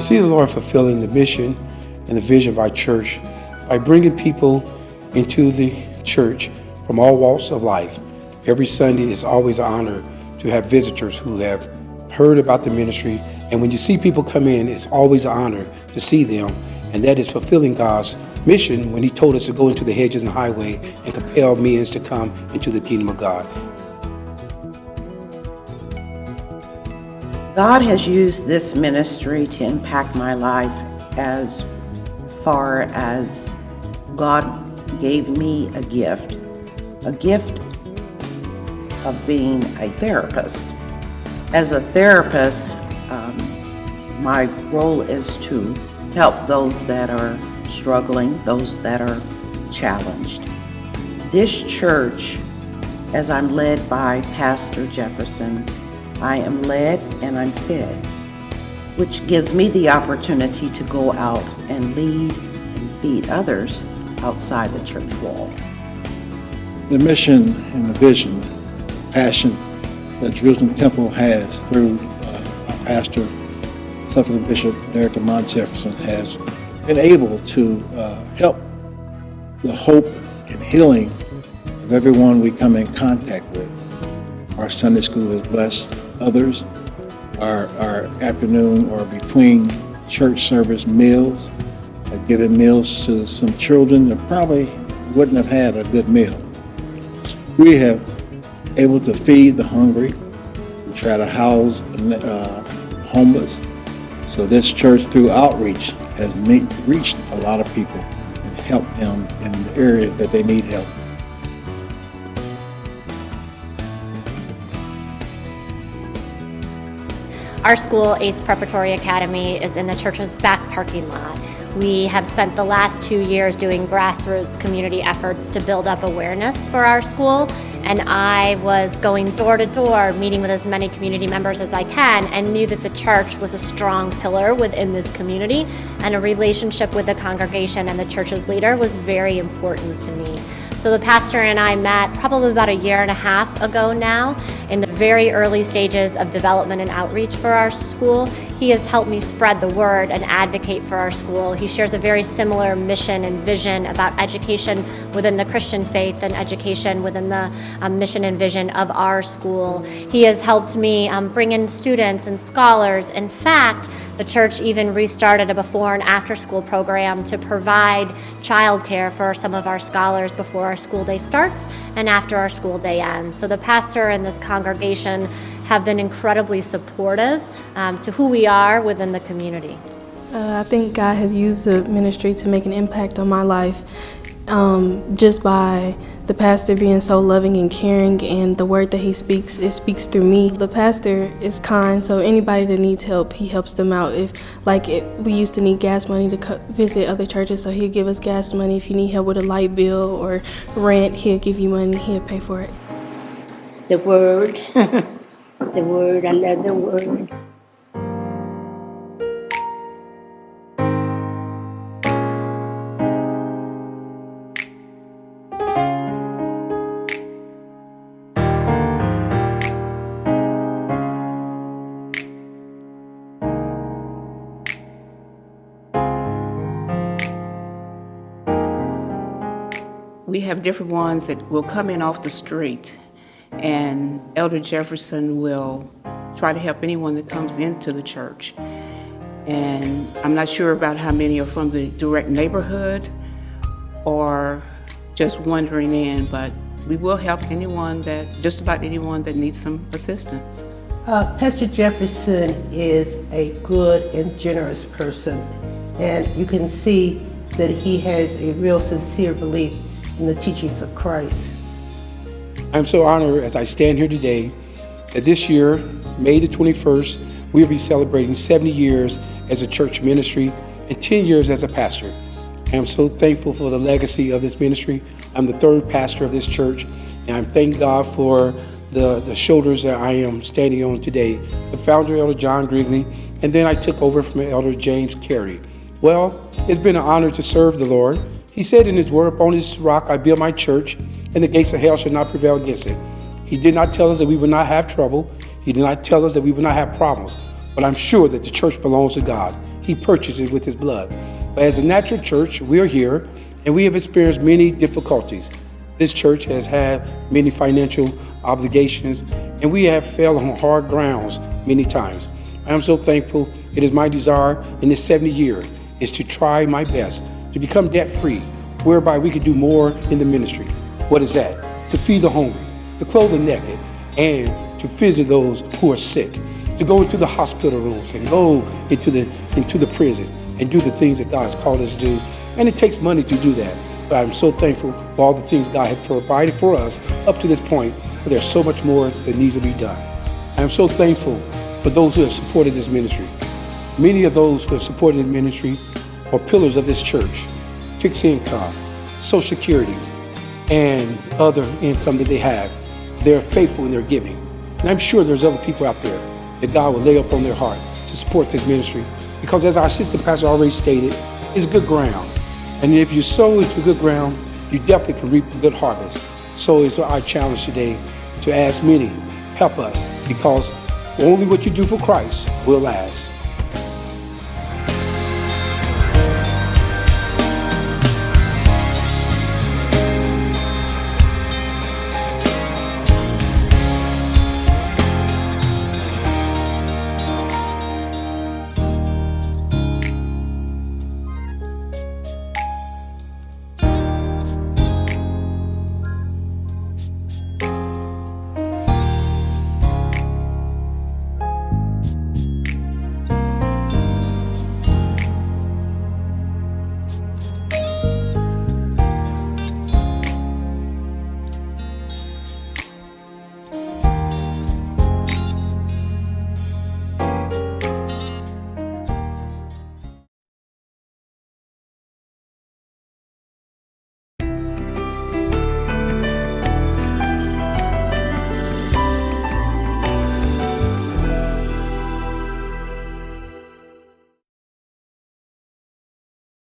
see the Lord fulfilling the mission and the vision of our church by bringing people into the church from all walks of life. Every Sunday is always an honor to have visitors who have heard about the ministry, and when you see people come in, it's always an honor to see them, and that is fulfilling God's mission when He told us to go into the hedges and highway and compel men to come into the kingdom of God. God has used this ministry to impact my life as far as God gave me a gift of being a therapist. As a therapist, my role is to help those that are struggling, those that are challenged. This church, as I'm led by Pastor Jefferson, I am led and I'm fed, which gives me the opportunity to go out and lead and feed others outside the church walls. The mission and the vision, passion that Jerusalem Temple has through our pastor, Suffolk Bishop Derek Lamont Jefferson, has been able to help the hope and healing of everyone we come in contact with. Our Sunday school has blessed others. Our afternoon or between church service meals have given meals to some children that probably wouldn't have had a good meal. We have able to feed the hungry. We try to house the homeless. So this church, through outreach, has reached a lot of people and helped them in the areas that they need help. Our school, ACE Preparatory Academy, is in the church's back parking lot. We have spent the last 2 years doing grassroots community efforts to build up awareness for our school, and I was going door to door, meeting with as many community members as I can, and knew that the church was a strong pillar within this community, and a relationship with the congregation and the church's leader was very important to me. So the pastor and I met probably about 1.5 years ago now, in the very early stages of development and outreach for our school. He has helped me spread the word and advocate for our school. He shares a very similar mission and vision about education within the Christian faith and education within the mission and vision of our school. He has helped me bring in students and scholars. In fact, the church even restarted a before and after school program to provide childcare for some of our scholars before our school day starts and after our school day ends. So the pastor and this congregation have been incredibly supportive to who we are within the community. I think God has used the ministry to make an impact on my life just by the pastor being so loving and caring, and the word that he speaks, it speaks through me. The pastor is kind, so anybody that needs help, he helps them out. We used to need gas money to visit other churches, so he'll give us gas money. If you need help with a light bill or rent, he'll give you money, he'll pay for it. The word, the word, I love the word. We have different ones that will come in off the street, and Elder Jefferson will try to help anyone that comes into the church. And I'm not sure about how many are from the direct neighborhood or just wandering in, but we will help just about anyone that needs some assistance. Pastor Jefferson is a good and generous person, and you can see that he has a real sincere belief in the teachings of Christ. I'm so honored as I stand here today that this year, May the 21st, we'll be celebrating 70 years as a church ministry and 10 years as a pastor. I am so thankful for the legacy of this ministry. I'm the third pastor of this church, and I thank God for the shoulders that I am standing on today. The founder, Elder John Grigley, and then I took over from Elder James Carey. Well, it's been an honor to serve the Lord. He said in his word, upon this rock I build my church, and the gates of hell shall not prevail against it. He did not tell us that we would not have trouble. He did not tell us that we would not have problems. But I'm sure that the church belongs to God. He purchased it with his blood. But as a natural church, we are here, and we have experienced many difficulties. This church has had many financial obligations, and we have fell on hard grounds many times. I am so thankful. It is my desire in this 70 years is to try my best to become debt-free, whereby we could do more in the ministry. What is that? To feed the hungry, to clothe the naked, and to visit those who are sick, to go into the hospital rooms and go into the prison and do the things that God has called us to do. And it takes money to do that. But I'm so thankful for all the things God has provided for us up to this point, but there's so much more that needs to be done. I am so thankful for those who have supported this ministry. Many of those who have supported the ministry are pillars of this church: fixed income, Social Security, and other income that they have. They're faithful in their giving. And I'm sure there's other people out there that God will lay up on their heart to support this ministry, because as our assistant pastor already stated, it's good ground. And if you sow into good ground, you definitely can reap a good harvest. So it's our challenge today to ask many, help us, because only what you do for Christ will last.